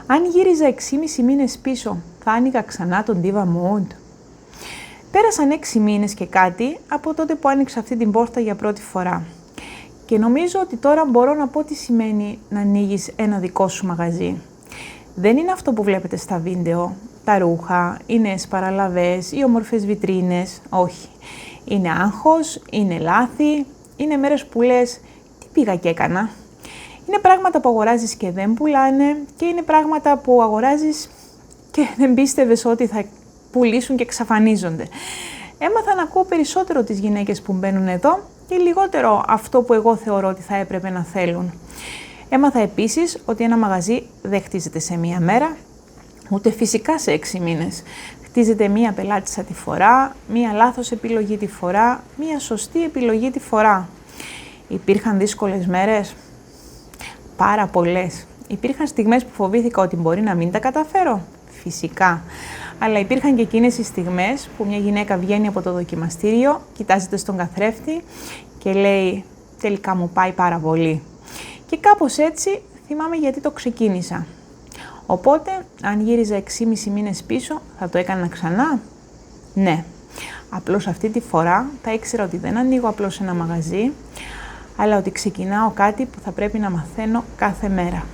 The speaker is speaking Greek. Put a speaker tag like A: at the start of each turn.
A: Αν γύριζα 6,5 μήνες πίσω, θα άνοιγα ξανά τον Diva Mode. Πέρασαν 6 μήνες και κάτι από τότε που άνοιξα αυτή την πόρτα για πρώτη φορά. Και νομίζω ότι τώρα μπορώ να πω τι σημαίνει να ανοίγεις ένα δικό σου μαγαζί. Δεν είναι αυτό που βλέπετε στα βίντεο, τα ρούχα, οι νέες παραλαβές, οι όμορφες βιτρίνες, όχι. Είναι άγχος, είναι λάθη, είναι μέρες που λες τι πήγα και έκανα. Είναι πράγματα που αγοράζεις και δεν πουλάνε και είναι πράγματα που αγοράζεις και δεν πίστευες ότι θα πουλήσουν και εξαφανίζονται. Έμαθα να ακούω περισσότερο τις γυναίκες που μπαίνουν εδώ και λιγότερο αυτό που εγώ θεωρώ ότι θα έπρεπε να θέλουν. Έμαθα επίσης ότι ένα μαγαζί δεν χτίζεται σε μία μέρα, ούτε φυσικά σε 6 μήνες. Χτίζεται μία πελάτησα τη φορά, μία λάθος επιλογή τη φορά, μία σωστή επιλογή τη φορά. Υπήρχαν δύσκολες μέρες, πάρα πολλές. Υπήρχαν στιγμές που φοβήθηκα ότι μπορεί να μην τα καταφέρω, φυσικά. Αλλά υπήρχαν και εκείνες οι στιγμές που μια γυναίκα βγαίνει από το δοκιμαστήριο, κοιτάζεται στον καθρέφτη και λέει «Τελικά μου πάει πάρα πολύ». Και κάπως έτσι θυμάμαι γιατί το ξεκίνησα. Οπότε, αν γύριζα 6,5 μήνες πίσω, θα το έκανα ξανά? Ναι. Απλώς αυτή τη φορά θα ήξερα ότι δεν ανοίγω απλώς ένα μαγαζί, αλλά ότι ξεκινάω κάτι που θα πρέπει να μαθαίνω κάθε μέρα.